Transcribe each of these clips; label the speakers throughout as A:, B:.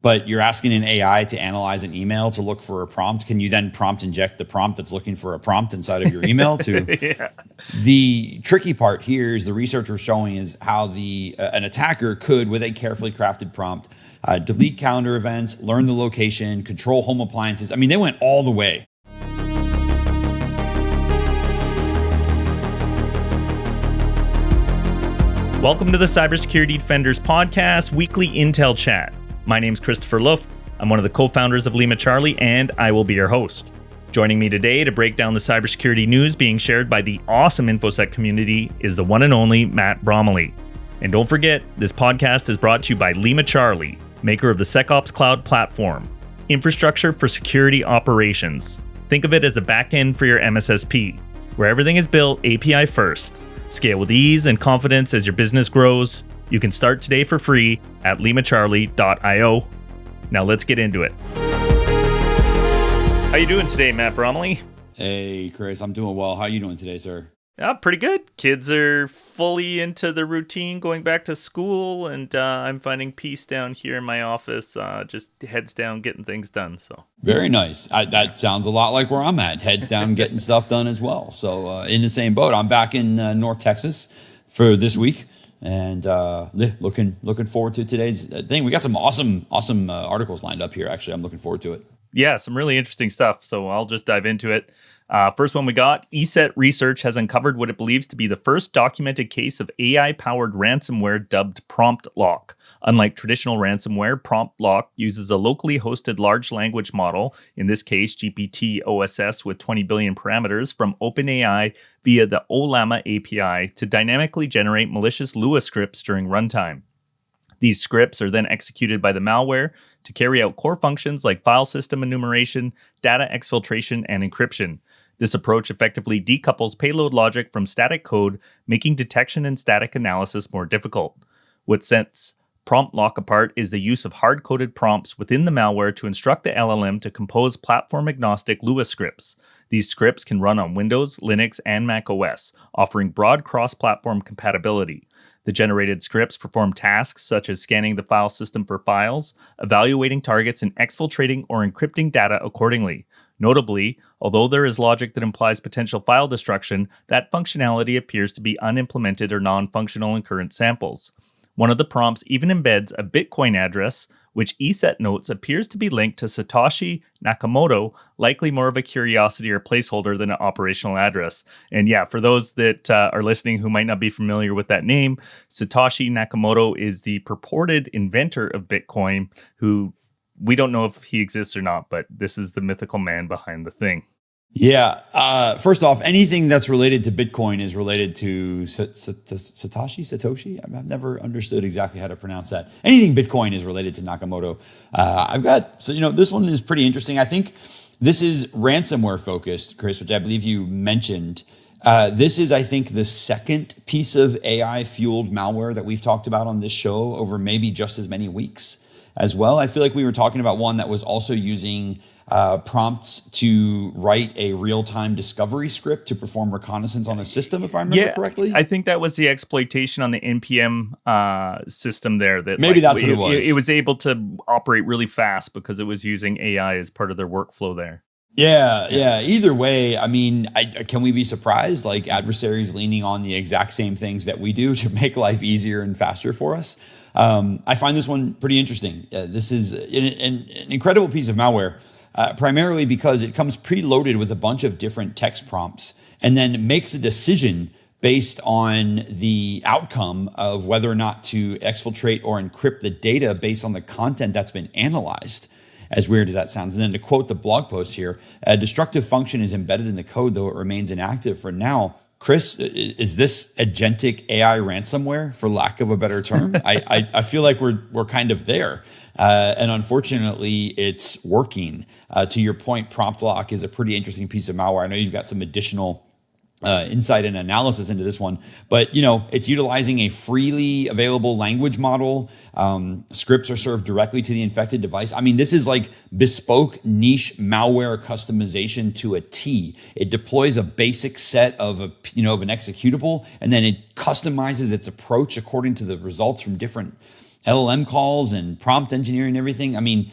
A: but you're asking an AI to analyze an email to look for a prompt. Can you then prompt inject the prompt that's looking for a prompt inside of your email to?
B: Yeah.
A: The tricky part here is the research we're showing is how an attacker could, with a carefully crafted prompt, delete calendar events, learn the location, control home appliances. I mean, they went all the way.
B: Welcome to the Cybersecurity Defenders Podcast Weekly Intel Chat. My name's Christopher Luft. I'm one of the co-founders of LimaCharlie, and I will be your host. Joining me today to break down the cybersecurity news being shared by the awesome InfoSec community is the one and only Matt Bromley. And don't forget, this podcast is brought to you by LimaCharlie, maker of the SecOps Cloud platform, infrastructure for security operations. Think of it as a backend for your MSSP, where everything is built API first. Scale with ease and confidence as your business grows. You can start today for free at limacharlie.io. Now let's get into it. How you doing today, Matt Bromley?
A: Hey, Chris, I'm doing well. How are you doing today, sir?
B: Pretty good. Kids are fully into the routine, going back to school, and I'm finding peace down here in my office, just heads down, getting things done. So
A: very nice. That sounds a lot like where I'm at. Heads down, getting stuff done as well. So in the same boat. I'm back in North Texas for this week, and looking forward to today's thing. We got some awesome articles lined up here. Actually, I'm looking forward to it.
B: Yeah, some really interesting stuff. So I'll just dive into it. First one we got, ESET Research has uncovered what it believes to be the first documented case of AI-powered ransomware dubbed PromptLock. Unlike traditional ransomware, PromptLock uses a locally hosted large language model, in this case GPT OSS with 20 billion parameters, from OpenAI via the OLAMA API to dynamically generate malicious Lua scripts during runtime. These scripts are then executed by the malware to carry out core functions like file system enumeration, data exfiltration, and encryption. This approach effectively decouples payload logic from static code, making detection and static analysis more difficult. What sets PromptLock apart is the use of hard-coded prompts within the malware to instruct the LLM to compose platform-agnostic Lua scripts. These scripts can run on Windows, Linux, and Mac OS, offering broad cross-platform compatibility. The generated scripts perform tasks such as scanning the file system for files, evaluating targets, and exfiltrating or encrypting data accordingly. Notably, although there is logic that implies potential file destruction, that functionality appears to be unimplemented or non-functional in current samples. One of the prompts even embeds a Bitcoin address, which ESET notes appears to be linked to Satoshi Nakamoto, likely more of a curiosity or placeholder than an operational address. And yeah, for those that are listening who might not be familiar with that name, Satoshi Nakamoto is the purported inventor of Bitcoin, who we don't know if he exists or not, but this is the mythical man behind the thing.
A: Yeah. First off, anything that's related to Bitcoin is related to Satoshi. I've never understood exactly how to pronounce that. Anything Bitcoin is related to Nakamoto. This one is pretty interesting. I think this is ransomware focused, Chris, which I believe you mentioned. This is, I think, the second piece of AI fueled malware that we've talked about on this show over maybe just as many weeks as well. I feel like we were talking about one that was also using prompts to write a real-time discovery script to perform reconnaissance on a system, if I remember correctly.
B: I think that was the exploitation on the NPM system there. That
A: maybe that's what it was.
B: It was able to operate really fast because it was using AI as part of their workflow there.
A: Yeah. Either way, I mean, can we be surprised? Like adversaries leaning on the exact same things that we do to make life easier and faster for us. I find this one pretty interesting. This is an incredible piece of malware, primarily because it comes preloaded with a bunch of different text prompts and then makes a decision based on the outcome of whether or not to exfiltrate or encrypt the data based on the content that's been analyzed. As weird as that sounds. And then to quote the blog post here, a destructive function is embedded in the code, though it remains inactive for now. Chris, is this agentic AI ransomware, for lack of a better term? I feel like we're kind of there. And unfortunately, it's working. To your point, PromptLock is a pretty interesting piece of malware. I know you've got some additional insight and analysis into this one, but it's utilizing a freely available language model. Scripts are served directly to the infected device. I mean, this is like bespoke niche malware customization to a T. It deploys a basic set of an executable, and then it customizes its approach according to the results from different LLM calls and prompt engineering and everything. I mean,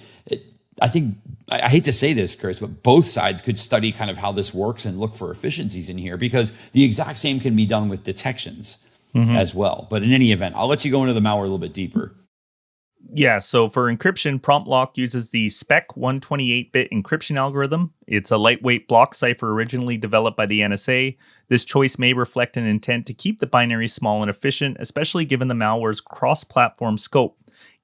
A: I hate to say this, Chris, but both sides could study kind of how this works and look for efficiencies in here, because the exact same can be done with detections as well. But in any event, I'll let you go into the malware a little bit deeper.
B: Yeah, so for encryption, PromptLock uses the SPEC 128-bit encryption algorithm. It's a lightweight block cipher originally developed by the NSA. This choice may reflect an intent to keep the binary small and efficient, especially given the malware's cross-platform scope.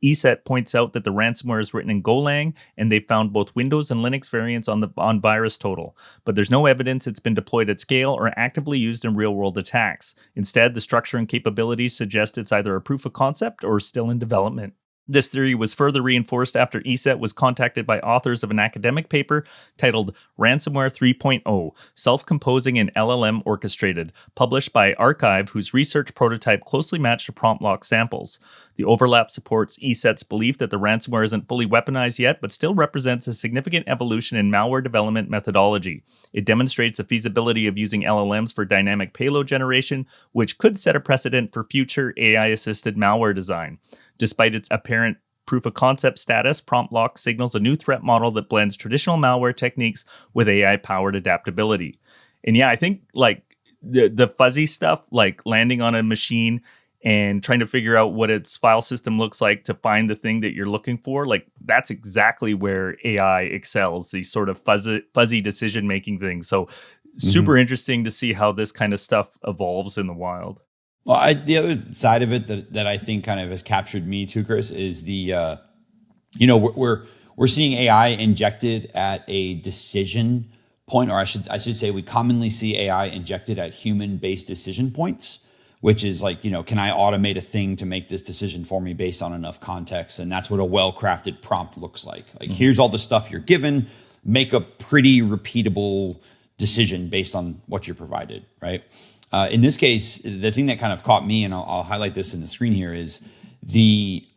B: ESET points out that the ransomware is written in Golang, and they found both Windows and Linux variants on VirusTotal, but there's no evidence it's been deployed at scale or actively used in real-world attacks. Instead, the structure and capabilities suggest it's either a proof of concept or still in development. This theory was further reinforced after ESET was contacted by authors of an academic paper titled Ransomware 3.0, Self-Composing and LLM Orchestrated, published by Archive, whose research prototype closely matched the PromptLock samples. The overlap supports ESET's belief that the ransomware isn't fully weaponized yet, but still represents a significant evolution in malware development methodology. It demonstrates the feasibility of using LLMs for dynamic payload generation, which could set a precedent for future AI-assisted malware design. Despite its apparent proof-of-concept status, PromptLock signals a new threat model that blends traditional malware techniques with AI-powered adaptability. And yeah, I think like the fuzzy stuff, like landing on a machine and trying to figure out what its file system looks like to find the thing that you're looking for, like that's exactly where AI excels, these sort of fuzzy decision-making things. So super interesting to see how this kind of stuff evolves in the wild.
A: Well, the other side of it that I think kind of has captured me too, Chris, is the we're seeing AI injected at a decision point, or I should say we commonly see AI injected at human-based decision points, which is like, can I automate a thing to make this decision for me based on enough context? And that's what a well-crafted prompt looks like. Like, here's all the stuff you're given, make a pretty repeatable decision based on what you're provided, right? In this case, the thing that kind of caught me, and I'll highlight this in the screen here, is the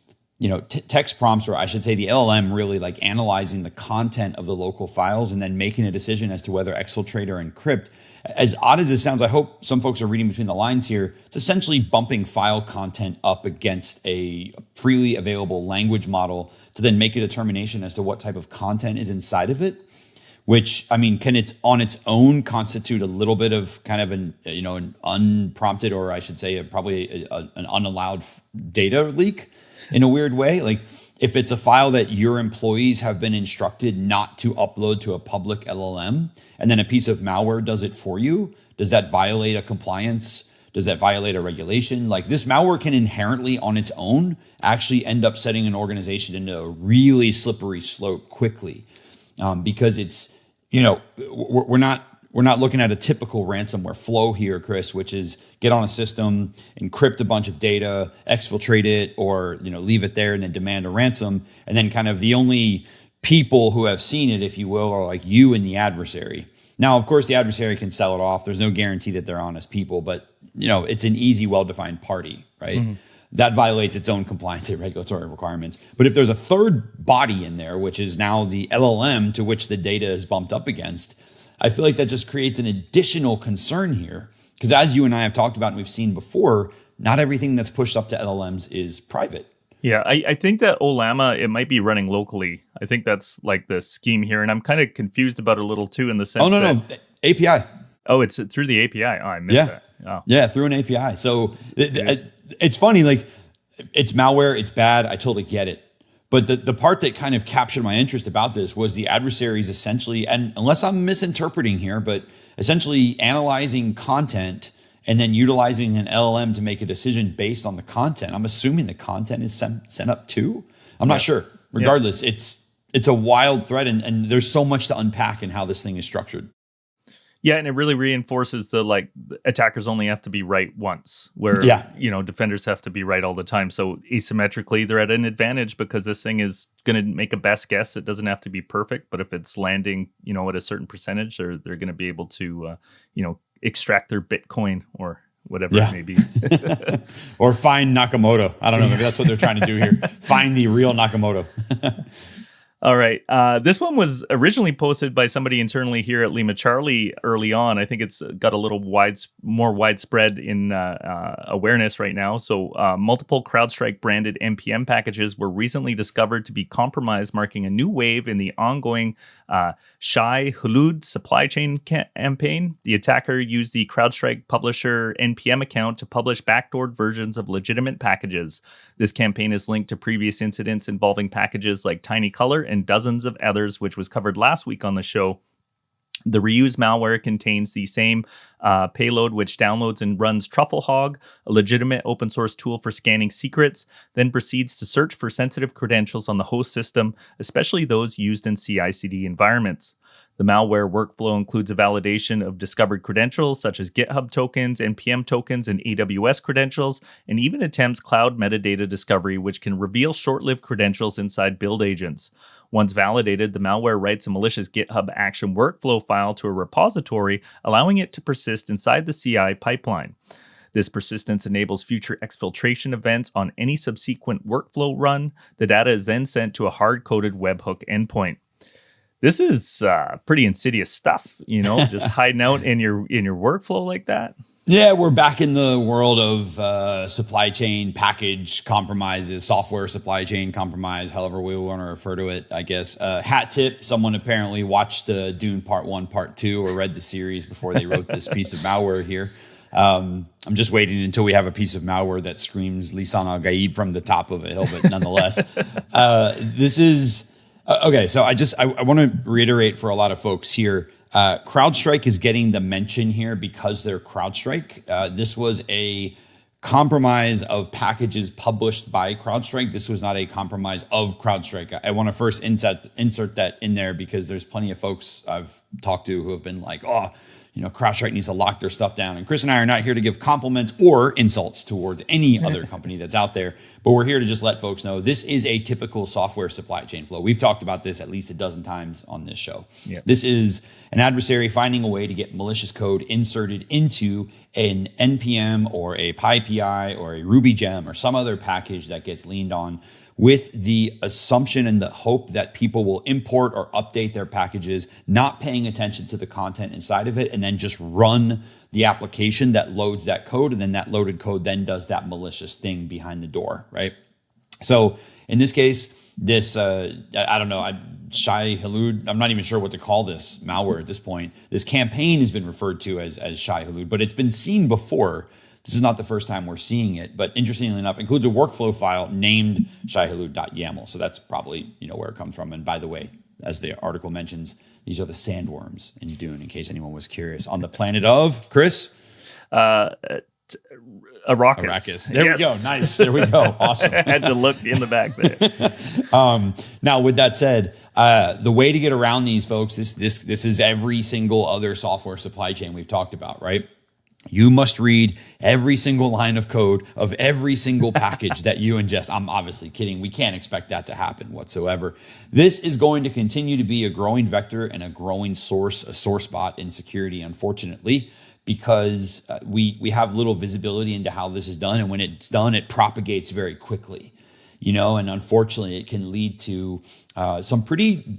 A: text prompts, or I should say the LLM, really like analyzing the content of the local files and then making a decision as to whether exfiltrate or encrypt. As odd as this sounds, I hope some folks are reading between the lines here. It's essentially bumping file content up against a freely available language model to then make a determination as to what type of content is inside of it. Which, I mean, can it on its own constitute a little bit of kind of an unprompted, or I should say probably an unallowed data leak in a weird way? Like, if it's a file that your employees have been instructed not to upload to a public LLM, and then a piece of malware does it for you, does that violate a compliance? Does that violate a regulation? Like, this malware can inherently on its own actually end up setting an organization into a really slippery slope quickly. Because it's, we're not looking at a typical ransomware flow here, Chris, which is get on a system, encrypt a bunch of data, exfiltrate it, or leave it there and then demand a ransom. And then kind of the only people who have seen it, if you will, are like you and the adversary. Now, of course, the adversary can sell it off. There's no guarantee that they're honest people, but it's an easy, well-defined party, right? Mm-hmm. That violates its own compliance and regulatory requirements. But if there's a third body in there, which is now the LLM to which the data is bumped up against, I feel like that just creates an additional concern here. Because as you and I have talked about and we've seen before, not everything that's pushed up to LLMs is private.
B: Yeah, I think that Olama, it might be running locally. I think that's like the scheme here. And I'm kind of confused about it a little too in the sense
A: no. API.
B: Oh, it's through the API. Oh, I missed that. Oh.
A: Yeah, through an API. So it's funny, like, it's malware, it's bad, I totally get it. But the part that kind of captured my interest about this was the adversaries essentially, and unless I'm misinterpreting here, but essentially analyzing content and then utilizing an LLM to make a decision based on the content. I'm assuming the content is sent up too. I'm not sure. Regardless, it's a wild threat, and there's so much to unpack in how this thing is structured.
B: Yeah, and it really reinforces the attackers only have to be right once, where defenders have to be right all the time. So asymmetrically, they're at an advantage because this thing is going to make a best guess. It doesn't have to be perfect, but if it's landing, at a certain percentage, they're going to be able to, extract their Bitcoin or whatever it may be.
A: Or find Nakamoto. I don't know. Maybe that's what they're trying to do here. Find the real Nakamoto.
B: All right. This one was originally posted by somebody internally here at LimaCharlie early on. I think it's got a little more widespread in awareness right now. So, multiple CrowdStrike branded NPM packages were recently discovered to be compromised, marking a new wave in the ongoing Shai-Hulud supply chain campaign. The attacker used the CrowdStrike publisher NPM account to publish backdoored versions of legitimate packages. This campaign is linked to previous incidents involving packages like Tiny Color and dozens of others, which was covered last week on the show. The reused malware contains the same payload, which downloads and runs TruffleHog, a legitimate open source tool for scanning secrets, then proceeds to search for sensitive credentials on the host system, especially those used in CI/CD environments. The malware workflow includes a validation of discovered credentials such as GitHub tokens, NPM tokens, and AWS credentials, and even attempts cloud metadata discovery, which can reveal short-lived credentials inside build agents. Once validated, the malware writes a malicious GitHub action workflow file to a repository, allowing it to persist inside the CI pipeline. This persistence enables future exfiltration events on any subsequent workflow run. The data is then sent to a hard-coded webhook endpoint. This is pretty insidious stuff, just hiding out in your workflow like that.
A: Yeah, we're back in the world of supply chain package compromises, software supply chain compromise, however we want to refer to it, I guess. Hat tip, someone apparently watched Dune Part 1, Part 2, or read the series before they wrote this piece of malware here. I'm just waiting until we have a piece of malware that screams Lisan al-Gaib from the top of a hill, but nonetheless, this is... Okay, so I want to reiterate for a lot of folks here, CrowdStrike is getting the mention here because they're CrowdStrike. This was a compromise of packages published by CrowdStrike. This was not a compromise of CrowdStrike. I want to first insert that in there because there's plenty of folks I've talked to who have been like, CrowdStrike needs to lock their stuff down. And Chris and I are not here to give compliments or insults towards any other company that's out there, but we're here to just let folks know this is a typical software supply chain flow. We've talked about this at least a dozen times on this show. Yep. This is an adversary finding a way to get malicious code inserted into an NPM or a PyPI or a Ruby gem or some other package that gets leaned on with the assumption and the hope that people will import or update their packages, not paying attention to the content inside of it, and then just run the application that loads that code, and then that loaded code then does that malicious thing behind the door, right? So in this case, this, I don't know, Shai-Hulud, I'm not even sure what to call this malware at this point. This campaign has been referred to as Shai-Hulud, but it's been seen before. This is not the first time we're seeing it, but interestingly enough, includes a workflow file named Shai-Hulud.yaml. So that's probably where it comes from. And by the way, as the article mentions, these are the sandworms in Dune, in case anyone was curious. On the planet of, Chris?
B: Arrakis.
A: There we go. Nice. There we go. Awesome.
B: I had to look in the back there.
A: Now, with that said, the way to get around these folks, this is every single other software supply chain we've talked about, right? You must read every single line of code of every single package that you ingest. I'm obviously kidding. We can't expect that to happen whatsoever. This is going to continue to be a growing vector and a growing a sore spot in security, unfortunately, because we have little visibility into how this is done. And when it's done, it propagates very quickly. And unfortunately, it can lead to some pretty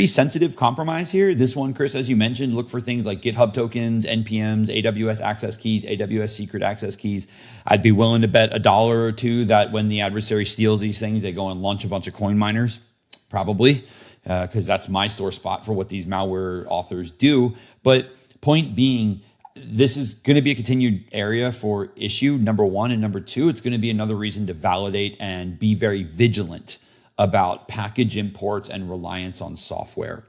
A: sensitive compromise here. This one, Chris, as you mentioned, look for things like GitHub tokens, NPMs, AWS access keys, AWS secret access keys. I'd be willing to bet $1 or $2 that when the adversary steals these things, they go and launch a bunch of coin miners, probably, because that's my sore spot for what these malware authors do. But point being, this is going to be a continued area for issue, number one. And number two, it's going to be another reason to validate and be very vigilant about package imports and reliance on software.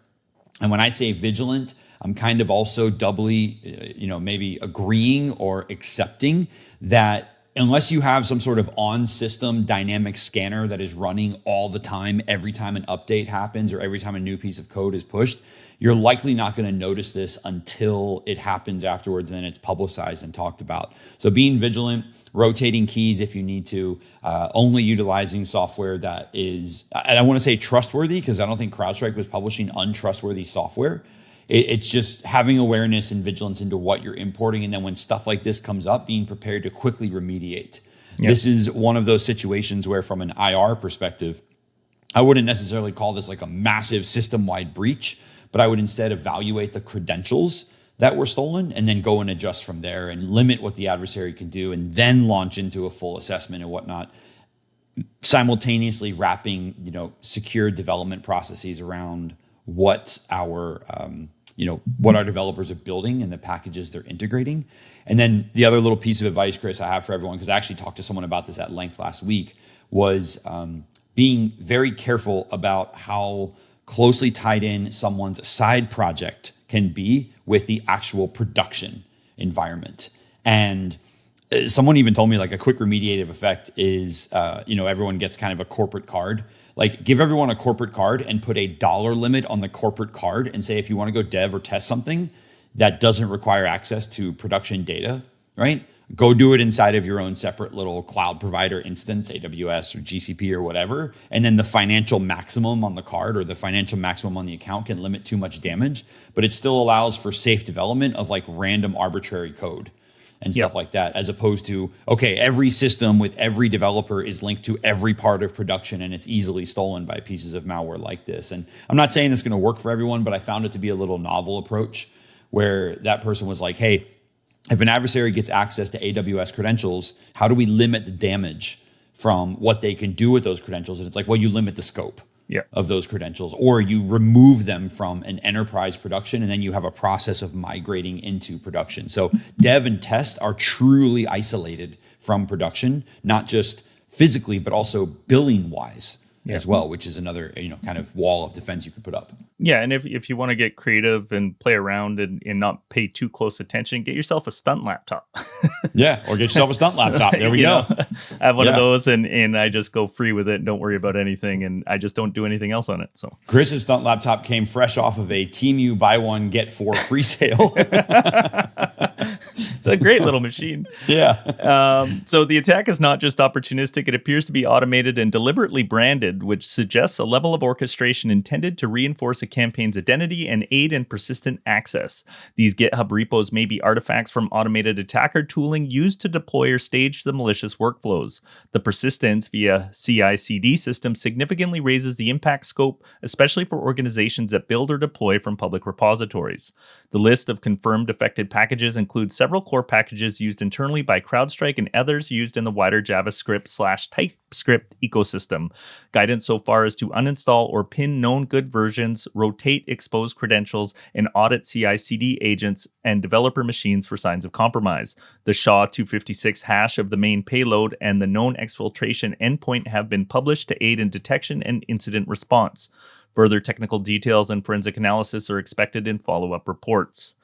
A: And when I say vigilant, I'm kind of also doubly, maybe agreeing or accepting that unless you have some sort of on-system dynamic scanner that is running all the time, every time an update happens or every time a new piece of code is pushed, you're likely not going to notice this until it happens afterwards and then it's publicized and talked about. So being vigilant, rotating keys if you need to, only utilizing software that is, and I want to say trustworthy because I don't think CrowdStrike was publishing untrustworthy software. It's just having awareness and vigilance into what you're importing. And then when stuff like this comes up, being prepared to quickly remediate. Yep. This is one of those situations where from an IR perspective, I wouldn't necessarily call this like a massive system-wide breach, but I would instead evaluate the credentials that were stolen and then go and adjust from there and limit what the adversary can do and then launch into a full assessment and whatnot, simultaneously wrapping, secure development processes around what our what our developers are building and the packages they're integrating. And then the other little piece of advice, Chris, I have for everyone, because I actually talked to someone about this at length last week, was being very careful about how closely tied in someone's side project can be with the actual production environment. And someone even told me like a quick remediative effect is, everyone gets kind of a corporate card. Like give everyone a corporate card and put a dollar limit on the corporate card and say, if you want to go dev or test something that doesn't require access to production data, right? Go do it inside of your own separate little cloud provider instance, AWS or GCP or whatever. And then the financial maximum on the card or the financial maximum on the account can limit too much damage, but it still allows for safe development of like random arbitrary code and stuff like that, as opposed to, okay, every system with every developer is linked to every part of production and it's easily stolen by pieces of malware like this. And I'm not saying it's going to work for everyone, but I found it to be a little novel approach where that person was like, hey, if an adversary gets access to AWS credentials, how do we limit the damage from what they can do with those credentials? And it's like, well, you limit the scope of those credentials, or you remove them from an enterprise production, and then you have a process of migrating into production. So dev and test are truly isolated from production, not just physically, but also billing wise as well, which is another kind of wall of defense you could put up.
B: Yeah, and if you want to get creative and play around and not pay too close attention, get yourself a stunt laptop.
A: Yeah, or get yourself a stunt laptop. There we go.
B: I have one of those, and I just go free with it and don't worry about anything, and I just don't do anything else on it. So
A: Chris's stunt laptop came fresh off of a Temu buy one get four free sale.
B: It's a great little machine.
A: Yeah.
B: So the attack is not just opportunistic; it appears to be automated and deliberately branded, which suggests a level of orchestration intended to reinforce a campaign's identity and aid in persistent access. These GitHub repos may be artifacts from automated attacker tooling used to deploy or stage the malicious workflows. The persistence via CI/CD system significantly raises the impact scope, especially for organizations that build or deploy from public repositories. The list of confirmed affected packages includes several core packages used internally by CrowdStrike and others used in the wider JavaScript/TypeScript ecosystem. Guidance so far is to uninstall or pin known good versions, rotate exposed credentials, and audit CI/CD agents and developer machines for signs of compromise. The SHA-256 hash of the main payload and the known exfiltration endpoint have been published to aid in detection and incident response. Further technical details and forensic analysis are expected in follow-up reports.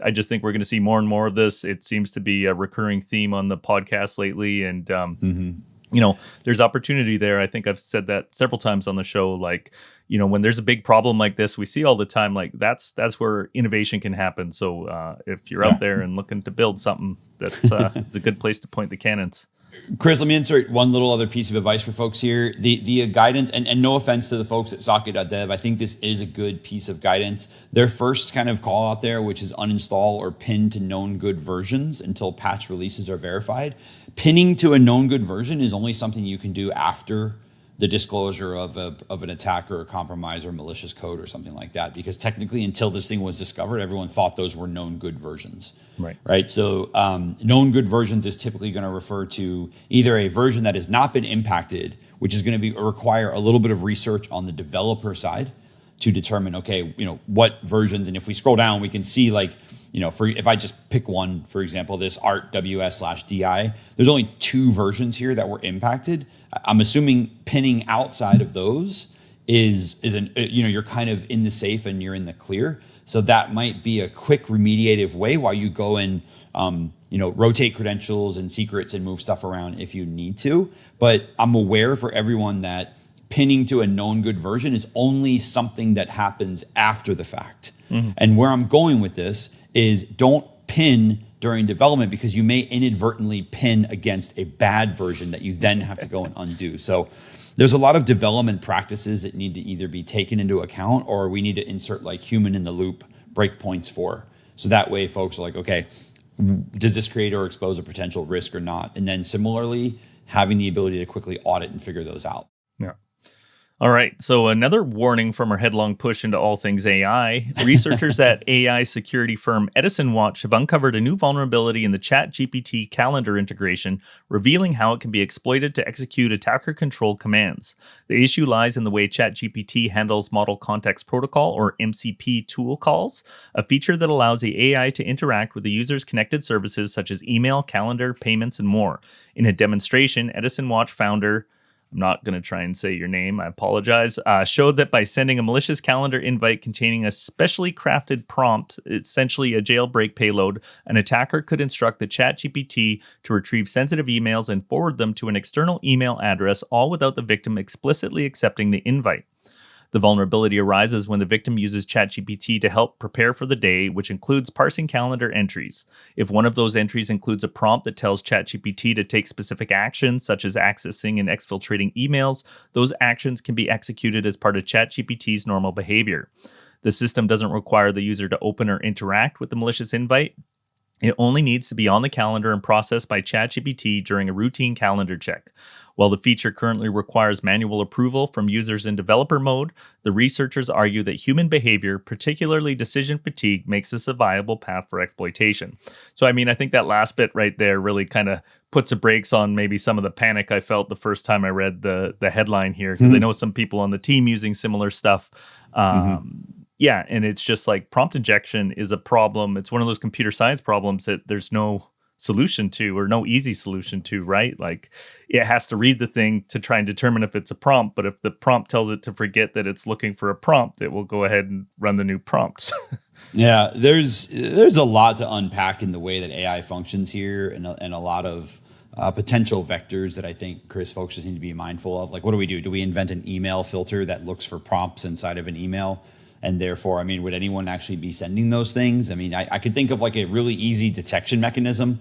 B: I just think we're going to see more and more of this. It seems to be a recurring theme on the podcast lately, and there's opportunity there. I think I've said that several times on the show. Like, when there's a big problem like this, we see all the time. Like that's where innovation can happen. So if you're out there and looking to build something, that's it's a good place to point the cannons.
A: Chris, let me insert one little other piece of advice for folks here. The guidance, and no offense to the folks at socket.dev, I think this is a good piece of guidance. Their first kind of call out there, which is uninstall or pin to known good versions until patch releases are verified. Pinning to a known good version is only something you can do after the disclosure of an attack or a compromise or malicious code or something like that. Because technically, until this thing was discovered, everyone thought those were known good versions. Right. So known good versions is typically going to refer to either a version that has not been impacted, which is going to require a little bit of research on the developer side to determine, okay, what versions. And if we scroll down, we can see if I just pick one, for example, this art WS/DI, there's only 2 versions here that were impacted. I'm assuming pinning outside of those is you're kind of in the safe and you're in the clear. So that might be a quick remediative way while you go and rotate credentials and secrets and move stuff around if you need to. But I'm aware for everyone that pinning to a known good version is only something that happens after the fact. Mm-hmm. And where I'm going with this is don't pin during development, because you may inadvertently pin against a bad version that you then have to go and undo. So there's a lot of development practices that need to either be taken into account, or we need to insert like human in the loop breakpoints for. So that way folks are like, okay, does this create or expose a potential risk or not? And then similarly, having the ability to quickly audit and figure those out.
B: Yeah. All right. So another warning from our headlong push into all things AI. Researchers at AI security firm Edison Watch have uncovered a new vulnerability in the ChatGPT calendar integration, revealing how it can be exploited to execute attacker-controlled commands. The issue lies in the way ChatGPT handles Model Context Protocol, or MCP, tool calls, a feature that allows the AI to interact with the user's connected services such as email, calendar, payments, and more. In a demonstration, Edison Watch founder, I'm not going to try and say your name, I apologize, showed that by sending a malicious calendar invite containing a specially crafted prompt, essentially a jailbreak payload, an attacker could instruct the ChatGPT to retrieve sensitive emails and forward them to an external email address, all without the victim explicitly accepting the invite. The vulnerability arises when the victim uses ChatGPT to help prepare for the day, which includes parsing calendar entries. If one of those entries includes a prompt that tells ChatGPT to take specific actions, such as accessing and exfiltrating emails, those actions can be executed as part of ChatGPT's normal behavior. The system doesn't require the user to open or interact with the malicious invite. It only needs to be on the calendar and processed by ChatGPT during a routine calendar check. While the feature currently requires manual approval from users in developer mode, the researchers argue that human behavior, particularly decision fatigue, makes this a viable path for exploitation. So, I mean, I think that last bit right there really kind of puts a brakes on maybe some of the panic I felt the first time I read the headline here, because I know some people on the team using similar stuff. Yeah, and it's just like prompt injection is a problem. It's one of those computer science problems that there's no solution to, or no easy solution to, right? Like it has to read the thing to try and determine if it's a prompt, but if the prompt tells it to forget that it's looking for a prompt, it will go ahead and run the new prompt.
A: Yeah, there's a lot to unpack in the way that AI functions here, and a lot of potential vectors that I think, Chris, folks just need to be mindful of. Like, what do we do? Do we invent an email filter that looks for prompts inside of an email? And therefore, I mean, would anyone actually be sending those things? I mean, I could think of like a really easy detection mechanism,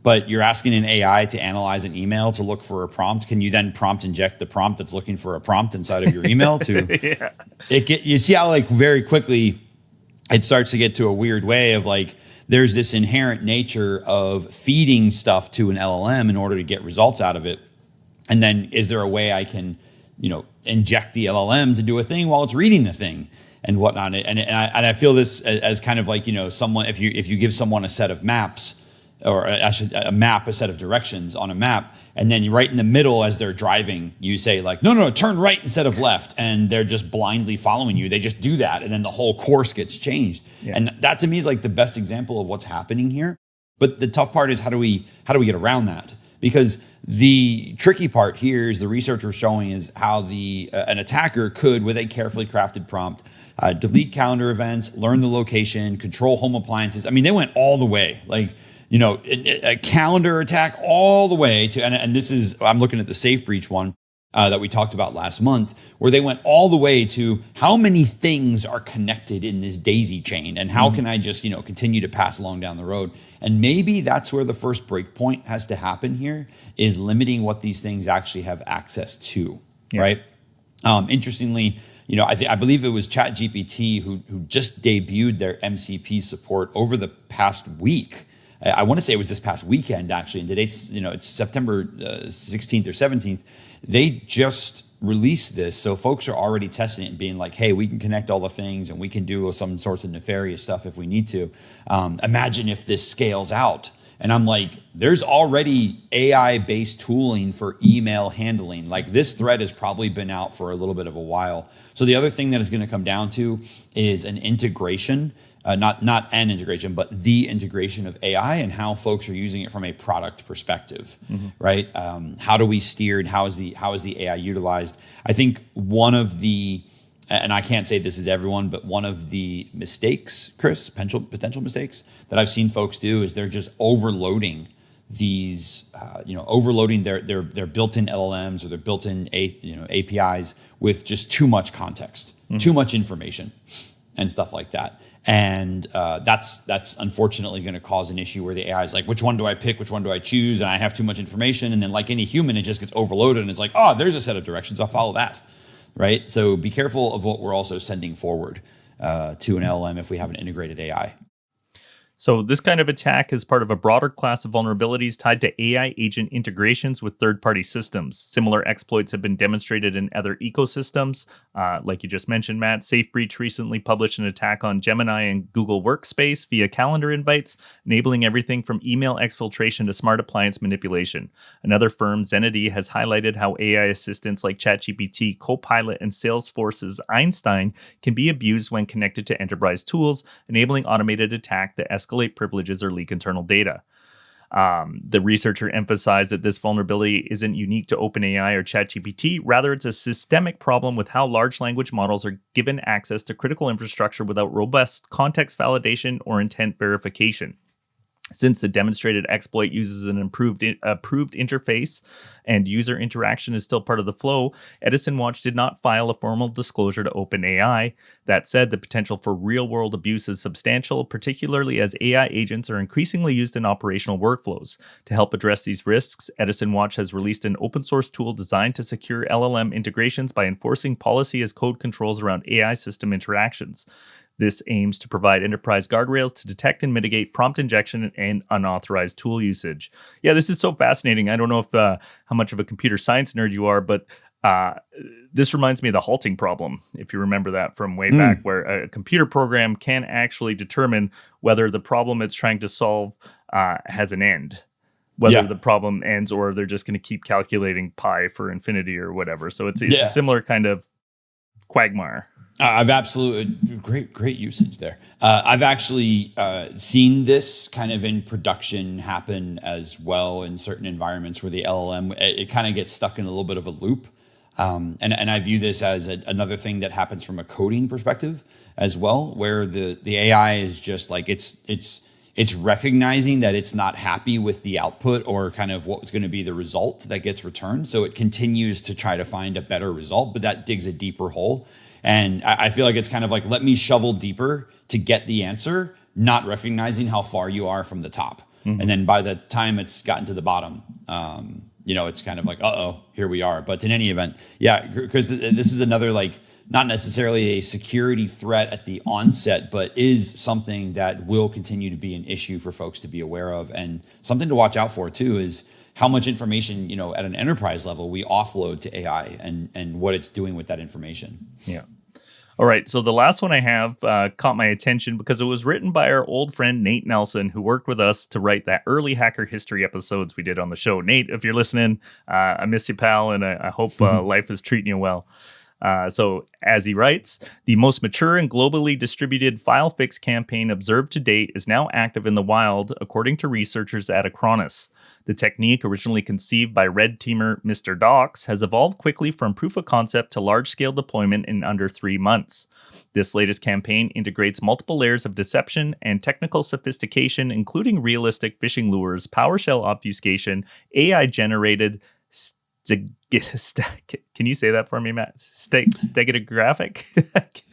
A: but you're asking an AI to analyze an email to look for a prompt. Can you then prompt inject the prompt that's looking for a prompt inside of your email to you see how like very quickly it starts to get to a weird way of like, there's this inherent nature of feeding stuff to an LLM in order to get results out of it. And then is there a way I can, inject the LLM to do a thing while it's reading the thing? And whatnot, and I feel this as kind of like someone, if you give someone a set of maps, or a set of directions on a map, and then right in the middle as they're driving, you say like no, turn right instead of left, and they're just blindly following you. They just do that, and then the whole course gets changed. Yeah. And that to me is like the best example of what's happening here. But the tough part is how do we get around that? Because the tricky part here is the researchers showing is how an attacker could, with a carefully crafted prompt, delete calendar events, learn the location, control home appliances. I mean, they went all the way, like, a calendar attack all the way to, and this is, I'm looking at the safe breach one that we talked about last month, where they went all the way to how many things are connected in this daisy chain, and how can I just, continue to pass along down the road. And maybe that's where the first break point has to happen here, is limiting what these things actually have access to, right? Interestingly, I believe it was ChatGPT who just debuted their MCP support over the past week. I want to say it was this past weekend, actually. And today's, it's September 16th or 17th. They just released this. So folks are already testing it and being like, hey, we can connect all the things and we can do some sorts of nefarious stuff if we need to. Imagine if this scales out. And I'm like, there's already AI-based tooling for email handling. Like, this thread has probably been out for a little bit of a while. So the other thing that is going to come down to is an integration, not an integration, but the integration of AI and how folks are using it from a product perspective, right? How do we steer, and how is the AI utilized? I think one of the, and I can't say this is everyone, but one of the mistakes, Chris, potential mistakes that I've seen folks do is they're just overloading these, overloading their built-in LLMs or their built-in APIs with just too much context, too much information, and stuff like that. And that's unfortunately going to cause an issue where the AI is like, which one do I pick? Which one do I choose? And I have too much information. And then, like any human, it just gets overloaded, and it's like, oh, there's a set of directions, I'll follow that. Right? So be careful of what we're also sending forward to an LLM if we have an integrated AI.
B: So this kind of attack is part of a broader class of vulnerabilities tied to AI agent integrations with third-party systems. Similar exploits have been demonstrated in other ecosystems. Like you just mentioned, Matt, SafeBreach recently published an attack on Gemini and Google Workspace via calendar invites, enabling everything from email exfiltration to smart appliance manipulation. Another firm, Zenity, has highlighted how AI assistants like ChatGPT, Copilot, and Salesforce's Einstein can be abused when connected to enterprise tools, enabling automated attack that escalate privileges or leak internal data. The researcher emphasized that this vulnerability isn't unique to OpenAI or ChatGPT. Rather, it's a systemic problem with how large language models are given access to critical infrastructure without robust context validation or intent verification. Since the demonstrated exploit uses an approved interface and user interaction is still part of the flow, Edison Watch did not file a formal disclosure to OpenAI. That said, the potential for real-world abuse is substantial, particularly as AI agents are increasingly used in operational workflows. To help address these risks, Edison Watch has released an open-source tool designed to secure LLM integrations by enforcing policy as code controls around AI system interactions. This aims to provide enterprise guardrails to detect and mitigate prompt injection and unauthorized tool usage. Yeah, this is so fascinating. I don't know if how much of a computer science nerd you are, but this reminds me of the halting problem, if you remember that from way back, where a computer program can actually determine whether the problem it's trying to solve has an end. Whether the problem ends or they're just going to keep calculating pi for infinity or whatever. So it's a similar kind of quagmire.
A: I've absolutely great usage there. I've actually seen this kind of in production happen as well in certain environments where the LLM it kind of gets stuck in a little bit of a loop, and I view this as another thing that happens from a coding perspective as well, where the AI is just like it's recognizing that it's not happy with the output or kind of what's going to be the result that gets returned, so it continues to try to find a better result, but that digs a deeper hole. And I feel like it's kind of like, let me shovel deeper to get the answer, not recognizing how far you are from the top. And then by the time it's gotten to the bottom, it's kind of like, here we are. But in any event, because this is another, like, not necessarily a security threat at the onset, but is something that will continue to be an issue for folks to be aware of. And something to watch out for, too, is how much information, at an enterprise level we offload to AI and what it's doing with that information.
B: Yeah. All right. So the last one I have caught my attention because it was written by our old friend, Nate Nelson, who worked with us to write that early hacker history episodes we did on the show. Nate, if you're listening, I miss you, pal, and I hope life is treating you well. So as he writes, the most mature and globally distributed FileFix campaign observed to date is now active in the wild, according to researchers at Acronis. The technique, originally conceived by red teamer Mr. Docs, has evolved quickly from proof of concept to large-scale deployment in under 3 months. This latest campaign integrates multiple layers of deception and technical sophistication, including realistic phishing lures, PowerShell obfuscation, AI-generated can you say that for me, Matt? Steganographic?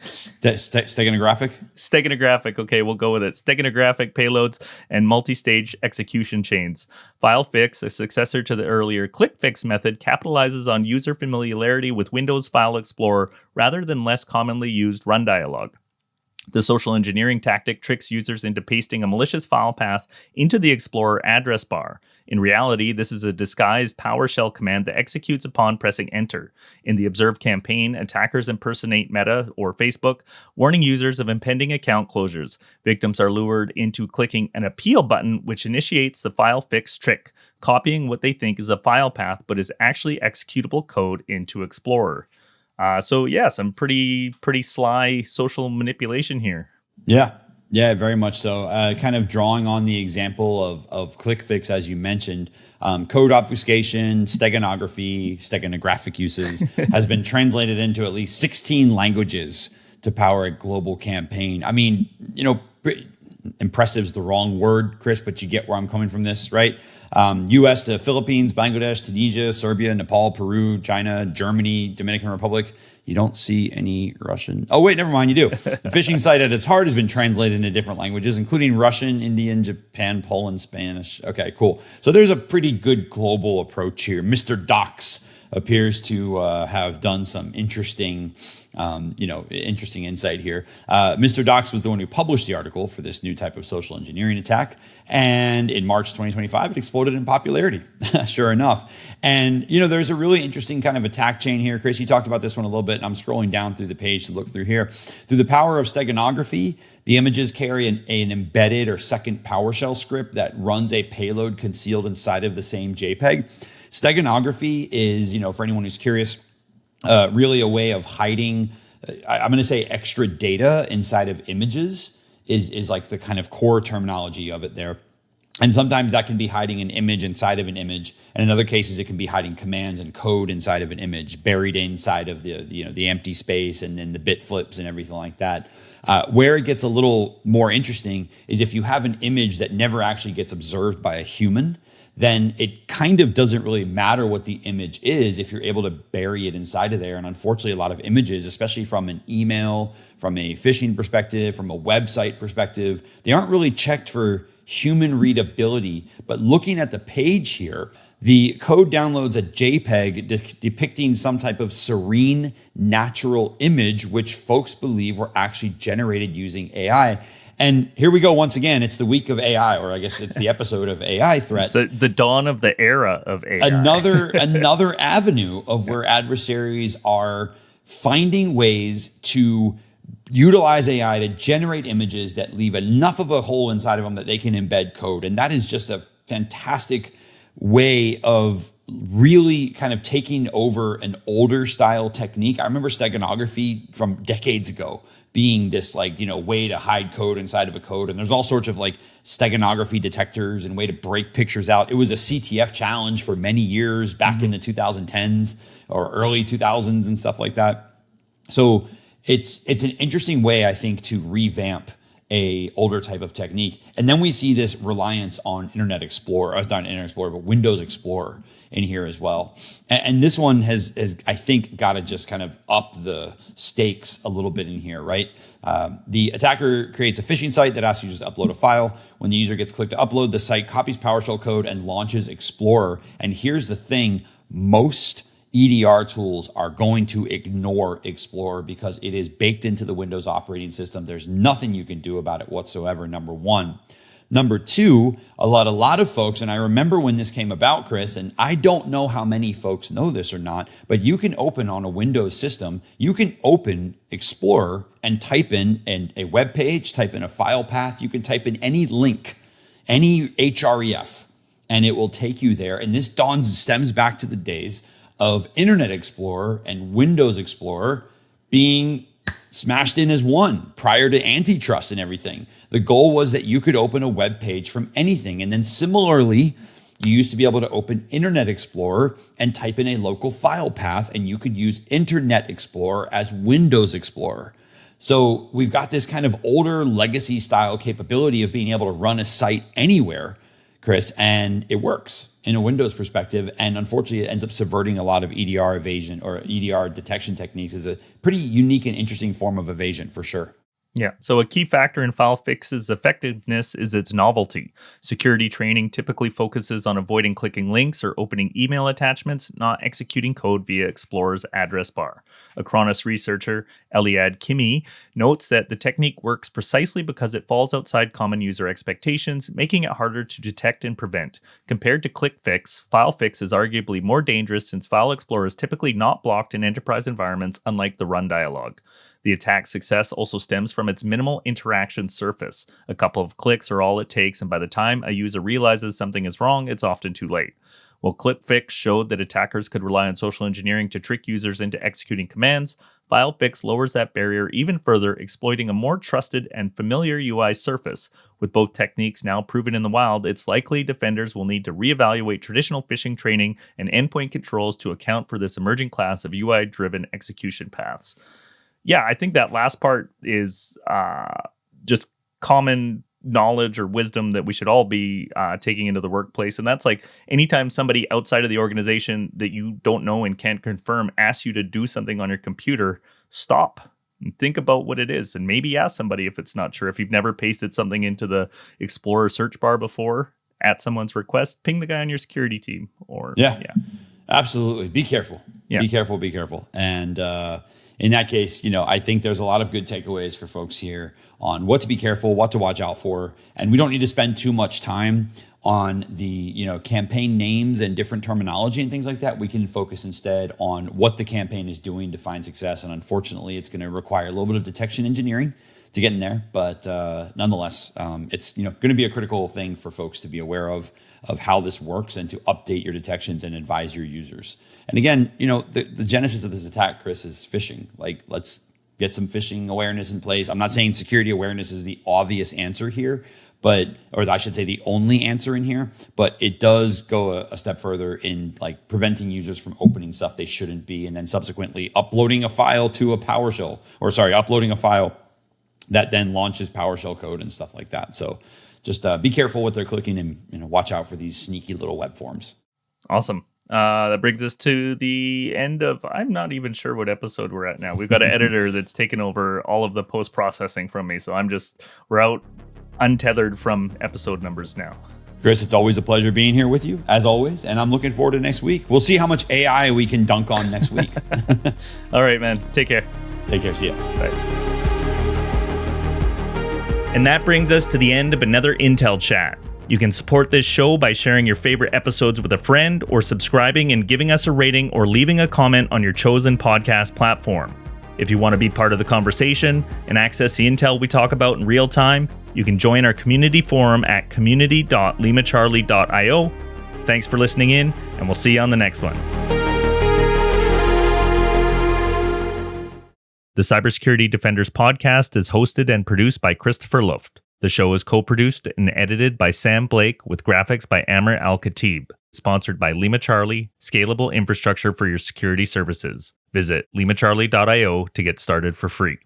A: Steganographic?
B: Steganographic. Okay, we'll go with it. Steganographic payloads and multi-stage execution chains. FileFix, a successor to the earlier ClickFix method, capitalizes on user familiarity with Windows File Explorer rather than less commonly used run dialog. The social engineering tactic tricks users into pasting a malicious file path into the Explorer address bar. In reality, this is a disguised PowerShell command that executes upon pressing enter. In the observed campaign, attackers impersonate Meta or Facebook, warning users of impending account closures. Victims are lured into clicking an appeal button, which initiates the FileFix trick, copying what they think is a file path, but is actually executable code into Explorer. Some pretty sly social manipulation here.
A: Yeah, very much so. Kind of drawing on the example of ClickFix, as you mentioned, code obfuscation, steganographic uses has been translated into at least 16 languages to power a global campaign. I mean, impressive is the wrong word, Chris, but you get where I'm coming from this, right? U.S. to Philippines, Bangladesh, Tunisia, Serbia, Nepal, Peru, China, Germany, Dominican Republic. You don't see any Russian. Oh, wait, never mind. You do. The phishing site at its heart has been translated into different languages, including Russian, Indian, Japan, Poland, Spanish. Okay, cool. So there's a pretty good global approach here. Mr. Docs appears to have done some interesting, interesting insight here. Mr. Docs was the one who published the article for this new type of social engineering attack. And in March 2025, it exploded in popularity, sure enough. And, there's a really interesting kind of attack chain here. Chris, you talked about this one a little bit, and I'm scrolling down through the page to look through here. Through the power of steganography, the images carry an embedded or second PowerShell script that runs a payload concealed inside of the same JPEG. Steganography is, for anyone who's curious, really a way of hiding, I'm going to say extra data inside of images is like the kind of core terminology of it there. And sometimes that can be hiding an image inside of an image. And in other cases, it can be hiding commands and code inside of an image, buried inside of the empty space and then the bit flips and everything like that. Where it gets a little more interesting is if you have an image that never actually gets observed by a human, then it kind of doesn't really matter what the image is if you're able to bury it inside of there. And unfortunately, a lot of images, especially from an email, from a phishing perspective, from a website perspective, they aren't really checked for human readability. But looking at the page here, the code downloads a JPEG depicting some type of serene, natural image, which folks believe were actually generated using AI. And here we go once again. It's the week of AI, or I guess it's the episode of AI threats.
B: The dawn of the era of AI.
A: Another avenue of where adversaries are finding ways to utilize AI to generate images that leave enough of a hole inside of them that they can embed code. And that is just a fantastic way of really kind of taking over an older style technique. I remember steganography from decades ago being this way to hide code inside of a code. And there's all sorts of steganography detectors and way to break pictures out. It was a CTF challenge for many years back in the 2010s or early 2000s and stuff like that. So it's an interesting way, I think, to revamp a older type of technique. And then we see this reliance on Internet Explorer, not Internet Explorer, but Windows Explorer in here as well. And this one has I think, got to just kind of up the stakes a little bit in here, right? The attacker creates a phishing site that asks users to upload a file. When the user gets clicked to upload, the site copies PowerShell code and launches Explorer. And here's the thing, most EDR tools are going to ignore Explorer because it is baked into the Windows operating system. There's nothing you can do about it whatsoever, number one. Number two, a lot of folks, and I remember when this came about, Chris, and I don't know how many folks know this or not, but you can open on a Windows system, you can open Explorer and type in a web page, type in a file path, you can type in any link, any href, and it will take you there. And this stems back to the days of Internet Explorer and Windows Explorer being smashed in as one prior to antitrust and everything. The goal was that you could open a web page from anything. And then similarly, you used to be able to open Internet Explorer and type in a local file path, and you could use Internet Explorer as Windows Explorer. So we've got this kind of older legacy style capability of being able to run a site anywhere, Chris, and it works in a Windows perspective. And unfortunately, it ends up subverting a lot of EDR evasion or EDR detection techniques. Is a pretty unique and interesting form of evasion for sure.
B: Yeah. So a key factor in FileFix's effectiveness is its novelty. Security training typically focuses on avoiding clicking links or opening email attachments, not executing code via Explorer's address bar. A Acronis researcher, Eliad Kimi, notes that the technique works precisely because it falls outside common user expectations, making it harder to detect and prevent. Compared to ClickFix, FileFix is arguably more dangerous since File Explorer is typically not blocked in enterprise environments, unlike the run dialog. The attack's success also stems from its minimal interaction surface. A couple of clicks are all it takes, and by the time a user realizes something is wrong, it's often too late. While ClickFix showed that attackers could rely on social engineering to trick users into executing commands, FileFix lowers that barrier even further, exploiting a more trusted and familiar UI surface. With both techniques now proven in the wild, it's likely defenders will need to reevaluate traditional phishing training and endpoint controls to account for this emerging class of UI-driven execution paths. Yeah, I think that last part is just common knowledge or wisdom that we should all be taking into the workplace. And that's like anytime somebody outside of the organization that you don't know and can't confirm asks you to do something on your computer, stop and think about what it is. And maybe ask somebody if it's not sure. If you've never pasted something into the Explorer search bar before at someone's request, ping the guy on your security team. Or
A: yeah. Absolutely. Be careful.
B: Yeah.
A: Be careful. Be careful. And in that case, I think there's a lot of good takeaways for folks here on what to be careful, what to watch out for. And we don't need to spend too much time on the campaign names and different terminology and things like that. We can focus instead on what the campaign is doing to find success. And unfortunately, it's going to require a little bit of detection engineering to get in there. But nonetheless, it's going to be a critical thing for folks to be aware of how this works and to update your detections and advise your users. And again, the genesis of this attack, Chris, is phishing. Like, let's get some phishing awareness in place. I'm not saying security awareness is the obvious answer here, or I should say the only answer in here, but it does go a step further in like preventing users from opening stuff they shouldn't be, and then subsequently uploading a file to uploading a file that then launches PowerShell code and stuff like that. So just be careful what they're clicking and watch out for these sneaky little web forms.
B: Awesome. That brings us to the end of, I'm not even sure what episode we're at now. We've got an editor that's taken over all of the post-processing from me. So we're out untethered from episode numbers now.
A: Chris, it's always a pleasure being here with you, as always. And I'm looking forward to next week. We'll see how much AI we can dunk on next week.
B: All right, man. Take care.
A: Take care. See ya.
B: Bye. And that brings us to the end of another Intel Chat. You can support this show by sharing your favorite episodes with a friend, or subscribing and giving us a rating, or leaving a comment on your chosen podcast platform. If you want to be part of the conversation and access the intel we talk about in real time, you can join our community forum at community.limacharlie.io. Thanks for listening in, and we'll see you on the next one. The Cybersecurity Defenders podcast is hosted and produced by Christopher Luft. The show is co-produced and edited by Sam Blake with graphics by Amr Al-Khatib. Sponsored by LimaCharlie, scalable infrastructure for your security services. Visit limacharlie.io to get started for free.